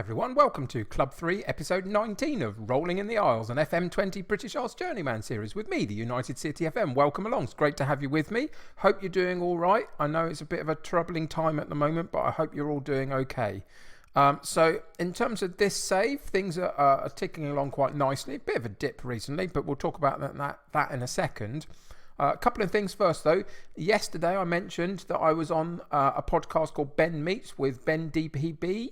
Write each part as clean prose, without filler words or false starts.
everyone, welcome to Club 3, episode 19 of Rolling in the Isles, an FM20 British Isles Journeyman series with me, the United City FM. Welcome along, it's great to have you with me. Hope you're doing all right. I know it's a bit of a troubling time at the moment, but I hope you're all doing okay. So in terms of this save, things are ticking along quite nicely. A bit of a dip recently, but we'll talk about that in a second. A couple of things first though. Yesterday I mentioned that I was on a podcast called Ben Meets with Ben DPB.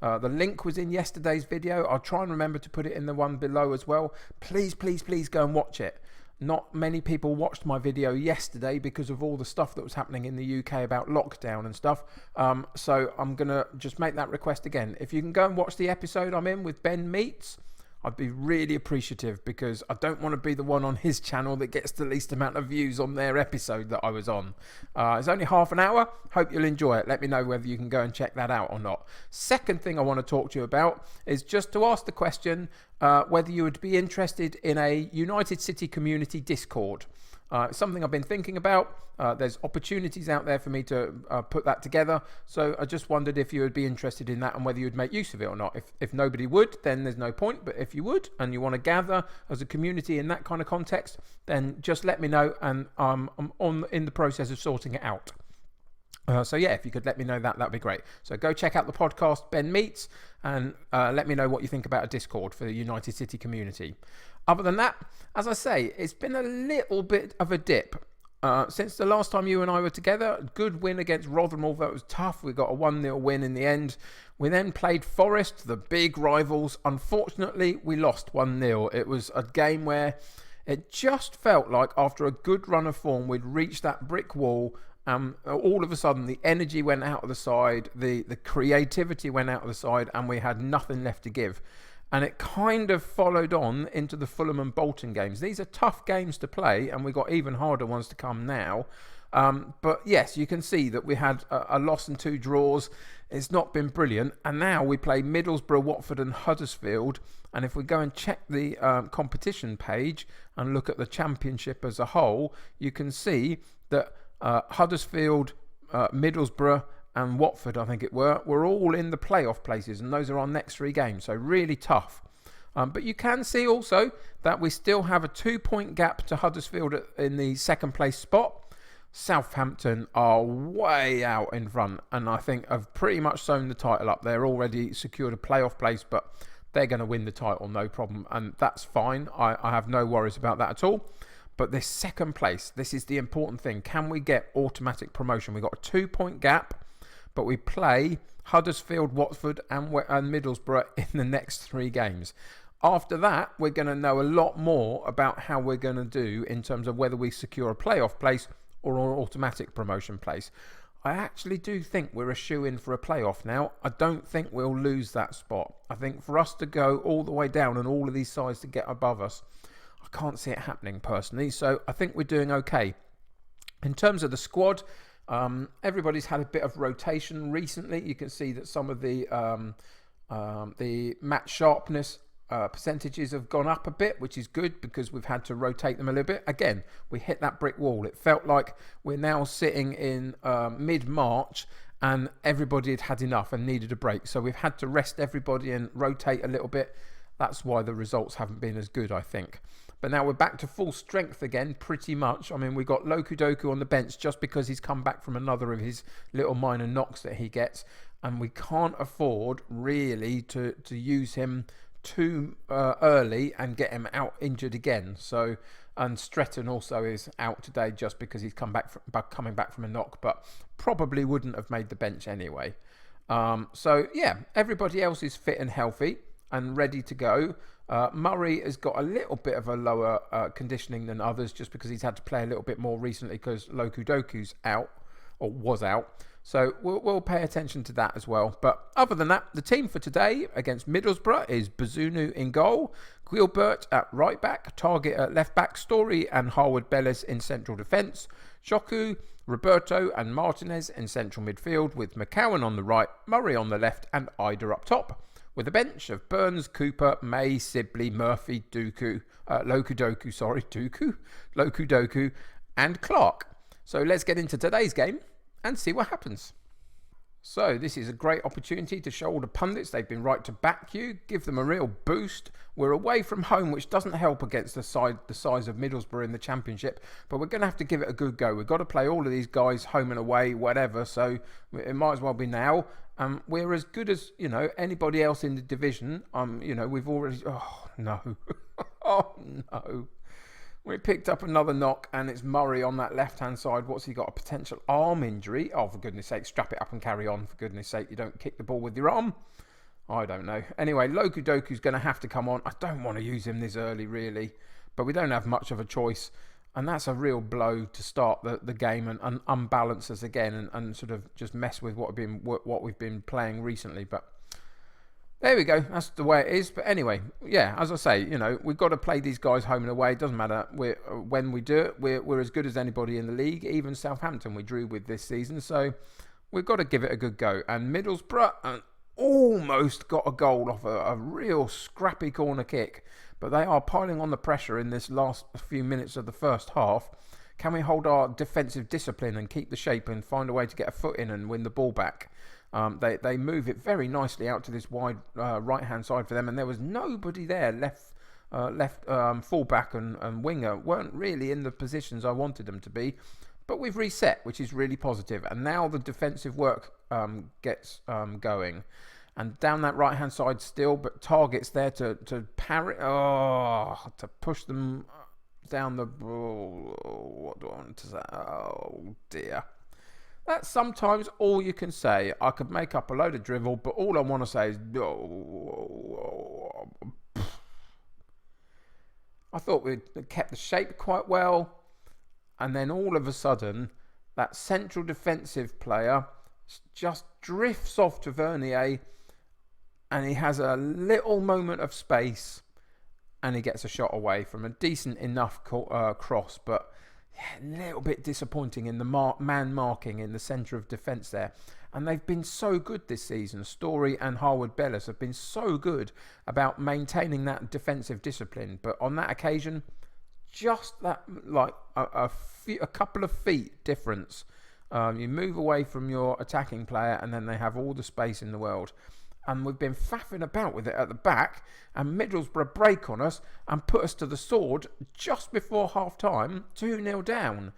The link was in yesterday's video. I'll try and remember to put it in the one below as well. Please go and watch it. Not many people watched my video yesterday because of all the stuff that was happening in the UK about lockdown and stuff. So I'm going to just make that request again. If you can go and watch the episode I'm in with Ben Meets, I'd be really appreciative because I don't want to be the one on his channel that gets the least amount of views on their episode that I was on. It's only half an hour. Hope you'll enjoy it. Let me know whether you can go and check that out or not. Second thing I want to talk to you about is just to ask the question whether you would be interested in a United City community Discord. It's something I've been thinking about. There's opportunities out there for me to put that together. So I just wondered if you would be interested in that and whether you'd make use of it or not. If nobody would, then there's no point. But if you would and you want to gather as a community in that kind of context, then just let me know. And I'm in the process of sorting it out. So yeah, if you could let me know that'd be great. So go check out the podcast Ben Meets and let me know what you think about a Discord for the United City community. Other than that, as I say, it's been a little bit of a dip. Since the last time you and I were together, good win against Rotherham, that was tough. We got a 1-0 win in the end. We then played Forest, the big rivals. Unfortunately, we lost 1-0. It was a game where it just felt like after a good run of form, we'd reached that brick wall. All of a sudden, the energy went out of the side, the creativity went out of the side, and we had nothing left to give. And it kind of followed on into the Fulham and Bolton games. These are tough games to play, and we've got even harder ones to come now. But yes, you can see that we had a loss and 2 draws. It's not been brilliant. And now we play Middlesbrough, Watford and Huddersfield. And if we go and check the competition page and look at the championship as a whole, you can see that Huddersfield, Middlesbrough and Watford, I think we're all in the playoff places, and those are our next 3 games, so really tough. But you can see also that we still have a 2-point gap to Huddersfield in the second place spot. Southampton are way out in front, and I think have pretty much sewn the title up. They're already secured a playoff place, but they're going to win the title, no problem, and that's fine. I have no worries about that at all. But this second place, this is the important thing. Can we get automatic promotion? We've got a 2-point gap, but we play Huddersfield, Watford and Middlesbrough in the next 3 games. After that, we're going to know a lot more about how we're going to do in terms of whether we secure a playoff place or an automatic promotion place. I actually do think we're a shoo-in for a playoff now. I don't think we'll lose that spot. I think for us to go all the way down and all of these sides to get above us, I can't see it happening personally. So I think we're doing okay. In terms of the squad, everybody's had a bit of rotation recently. You can see that some of the match sharpness percentages have gone up a bit, which is good because we've had to rotate them a little bit. Again, we hit that brick wall. It felt like we're now sitting in mid-March and everybody had had enough and needed a break. So we've had to rest everybody and rotate a little bit. That's why the results haven't been as good, I think. But now we're back to full strength again, pretty much. I mean, we got Loku Doku on the bench just because he's come back from another of his little minor knocks that he gets. And we can't afford really to use him too early and get him out injured again. So, and Stretton also is out today just because he's coming back from a knock, but probably wouldn't have made the bench anyway. So yeah, everybody else is fit and healthy and ready to go. Murray has got a little bit of a lower conditioning than others just because he's had to play a little bit more recently because Loku Doku's out or was out. So we'll pay attention to that as well. But other than that, the team for today against Middlesbrough is Bazunu in goal, Guilbert at right back, Target at left back, Story and Harwood Bellis in central defence, Shoku, Roberto and Martinez in central midfield with McCowan on the right, Murray on the left and Ida up top, with a bench of Burns, Cooper, May, Sibley, Murphy, Loku Doku and Clark. So let's get into today's game and see what happens. So this is a great opportunity to show all the pundits they've been right to back you, give them a real boost. We're away from home, which doesn't help against the size of Middlesbrough in the Championship, but we're going to have to give it a good go. We've got to play all of these guys home and away, whatever, so it might as well be now. We're as good as, anybody else in the division. We've already... Oh, no. Oh, no. We picked up another knock, and it's Murray on that left-hand side. What's he got? A potential arm injury? Oh, for goodness sake, strap it up and carry on. For goodness sake, you don't kick the ball with your arm. I don't know. Anyway, Loku Doku's going to have to come on. I don't want to use him this early, really. But we don't have much of a choice. And that's a real blow to start the game and unbalance us again and sort of just mess with what we've been playing recently. But there we go. That's the way it is. But anyway, yeah, as I say, we've got to play these guys home and away. It doesn't matter when we do it. We're as good as anybody in the league. Even Southampton we drew with this season. So we've got to give it a good go. And Middlesbrough almost got a goal off a real scrappy corner kick. But they are piling on the pressure in this last few minutes of the first half. Can we hold our defensive discipline and keep the shape and find a way to get a foot in and win the ball back? They move it very nicely out to this wide right-hand side for them, and there was nobody there. Left fullback and winger weren't really in the positions I wanted them to be, but we've reset, which is really positive. And now the defensive work gets going, and down that right-hand side still, but targets there to parry, to push them down the. What do I want to say? Oh dear. That's sometimes all you can say. I could make up a load of drivel, but all I want to say is... I thought we'd kept the shape quite well. And then all of a sudden, that central defensive player just drifts off to Vernier. And he has a little moment of space. And he gets a shot away from a decent enough cross. But... yeah, a little bit disappointing in the man marking in the centre of defence there. And they've been so good this season. Story and Harwood Bellis have been so good about maintaining that defensive discipline. But on that occasion, just that, like a couple of feet difference. You move away from your attacking player and then they have all the space in the world. And we've been faffing about with it at the back, and Middlesbrough break on us and put us to the sword just before half-time, 2-0 down.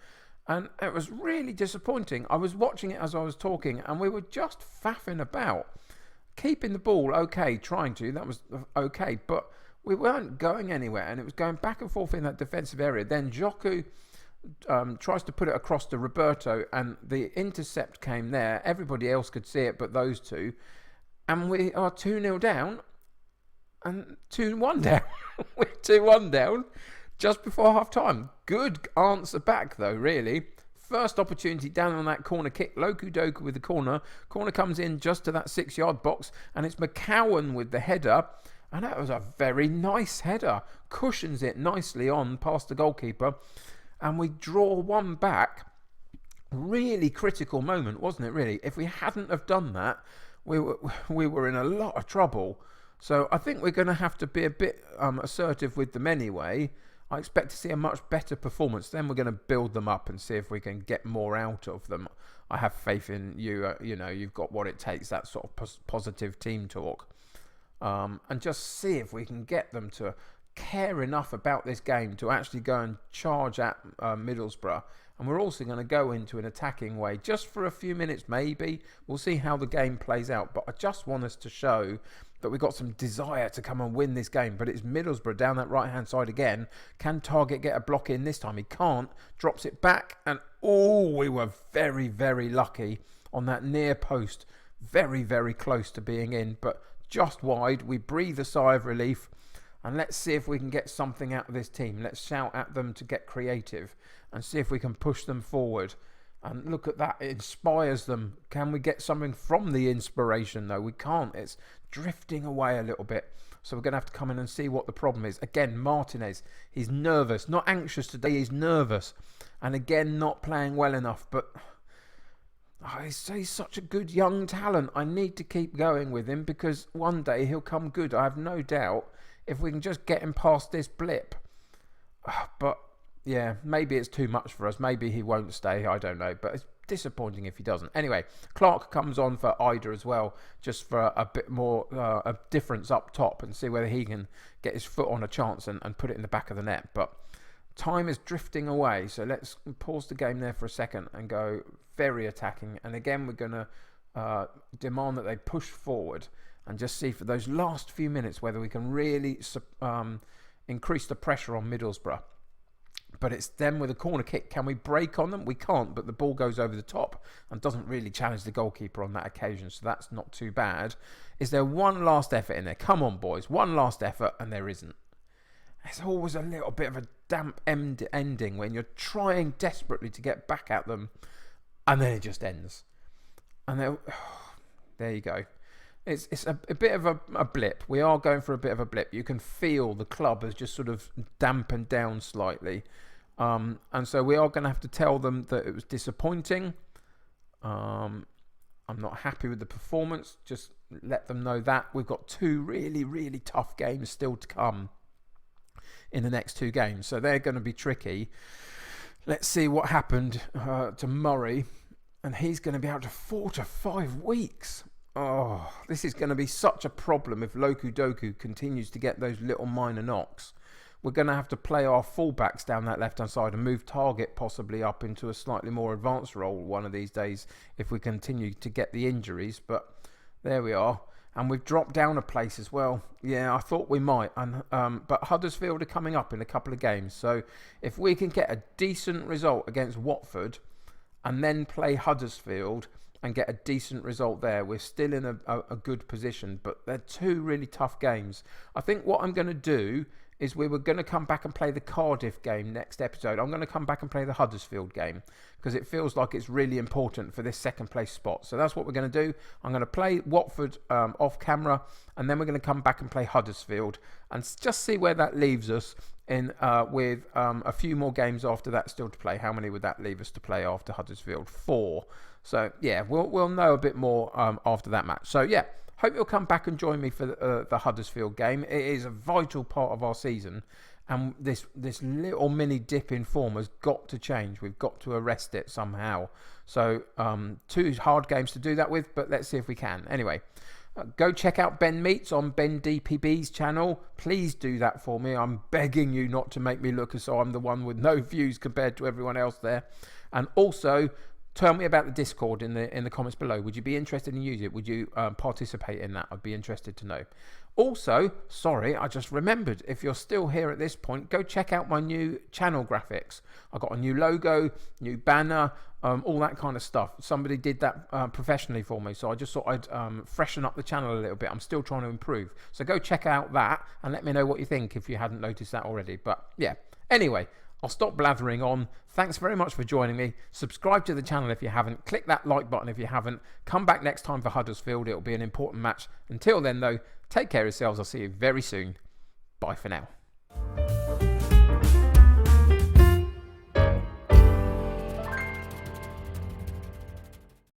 And it was really disappointing. I was watching it as I was talking, and we were just faffing about. Keeping the ball okay, trying to, that was okay, but we weren't going anywhere, and it was going back and forth in that defensive area. Then Joku tries to put it across to Roberto, and the intercept came there. Everybody else could see it but those two. And we are 2-0 down and 2-1 down. We're 2-1 down just before half-time. Good answer back, though, really. First opportunity down on that corner kick. Loku Doku with the corner. Corner comes in just to that 6-yard box. And it's McCowan with the header. And that was a very nice header. Cushions it nicely on past the goalkeeper. And we draw one back. Really critical moment, wasn't it, really? If we hadn't have done that... We were in a lot of trouble. So I think we're going to have to be a bit assertive with them anyway. I expect to see a much better performance. Then we're going to build them up and see if we can get more out of them. I have faith in you. You've got what it takes, that sort of positive team talk. And just see if we can get them to care enough about this game to actually go and charge at Middlesbrough. And we're also going to go into an attacking way just for a few minutes maybe. We'll see how the game plays out. But I just want us to show that we've got some desire to come and win this game. But it's Middlesbrough down that right-hand side again. Can Target get a block in this time? He can't. Drops it back. And we were very, very lucky on that near post. Very, very close to being in. But just wide. We breathe a sigh of relief. And let's see if we can get something out of this team. Let's shout at them to get creative and see if we can push them forward. And look at that, it inspires them. Can we get something from the inspiration though? We can't, it's drifting away a little bit. So we're going to have to come in and see what the problem is. Again, Martinez, he's nervous, not anxious today, he's nervous. And again, not playing well enough, but he's such a good young talent. I need to keep going with him because one day he'll come good. I have no doubt if we can just get him past this blip. But Yeah, maybe it's too much for us. Maybe he won't stay. I don't know. But it's disappointing if he doesn't. Anyway, Clark comes on for Ida as well, just for a bit more a difference up top and see whether he can get his foot on a chance and put it in the back of the net. But time is drifting away. So let's pause the game there for a second and go very attacking. And again, we're going to demand that they push forward and just see for those last few minutes whether we can really increase the pressure on Middlesbrough. But it's them with a corner kick. Can we break on them? We can't, but the ball goes over the top and doesn't really challenge the goalkeeper on that occasion, so that's not too bad. Is there one last effort in there? Come on, boys. One last effort, and there isn't. It's always a little bit of a damp ending when you're trying desperately to get back at them, and then it just ends. And there you go. It's a bit of a blip. We are going for a bit of a blip. You can feel the club has just sort of dampened down slightly. And so we are going to have to tell them that it was disappointing. I'm not happy with the performance. Just let them know that. We've got 2 really, really tough games still to come in the next 2 games. So they're going to be tricky. Let's see what happened to Murray. And he's going to be out to 4 to 5 weeks. Oh, this is going to be such a problem if Loku Doku continues to get those little minor knocks. We're going to have to play our fullbacks down that left-hand side and move Target possibly up into a slightly more advanced role one of these days if we continue to get the injuries. But there we are. And we've dropped down a place as well. Yeah, I thought we might. But Huddersfield are coming up in a couple of games. So if we can get a decent result against Watford and then play Huddersfield and get a decent result there, we're still in a good position. But they're 2 really tough games. I think what I'm going to do is we were going to come back and play the Cardiff game next episode. I'm going to come back and play the Huddersfield game because it feels like it's really important for this second place spot. So that's what we're going to do. I'm going to play Watford off camera, and then we're going to come back and play Huddersfield and just see where that leaves us in with a few more games after that still to play. How many would that leave us to play after Huddersfield? 4. So yeah, we'll know a bit more after that match. So yeah, hope you'll come back and join me for the Huddersfield game. It is a vital part of our season, and this little mini dip in form has got to change. We've got to arrest it somehow. So 2 hard games to do that with, but let's see if we can. Anyway, go check out Ben Meets on Ben DPB's channel. Please do that for me. I'm begging you not to make me look as though I'm the one with no views compared to everyone else there. And also, tell me about the Discord in the comments below. Would you be interested in using it? Would you participate in that? I'd be interested to know. Also, sorry, I just remembered, if you're still here at this point, go check out my new channel graphics. I've got a new logo, new banner, all that kind of stuff. Somebody did that professionally for me, so I just thought I'd freshen up the channel a little bit. I'm still trying to improve. So go check out that and let me know what you think if you hadn't noticed that already. But yeah, anyway, I'll stop blathering on. Thanks very much for joining me. Subscribe to the channel if you haven't. Click that like button if you haven't. Come back next time for Huddersfield. It'll be an important match. Until then, though, take care of yourselves. I'll see you very soon. Bye for now.